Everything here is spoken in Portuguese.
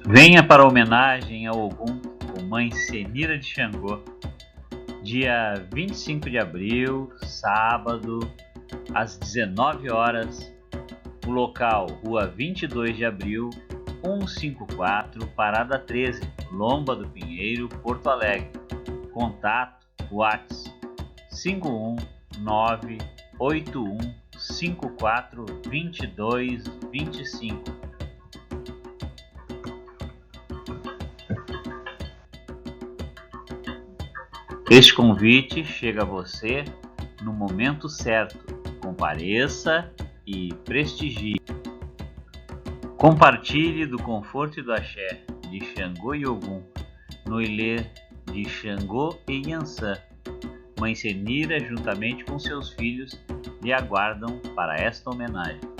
Venha para a homenagem ao Ogum com Mãe Senira de Xangô, dia 25 de abril, sábado, às 19 horas, o local, Rua 22 de Abril, 154, Parada 13, Lomba do Pinheiro, Porto Alegre. Contato, WhatsApp 51981542225. Este convite chega a você no momento certo. Compareça e prestigie. Compartilhe do conforto e do axé de Xangô e Ogum, no ilê de Xangô e Iansã. Mãe Senira, juntamente com seus filhos, lhe aguardam para esta homenagem.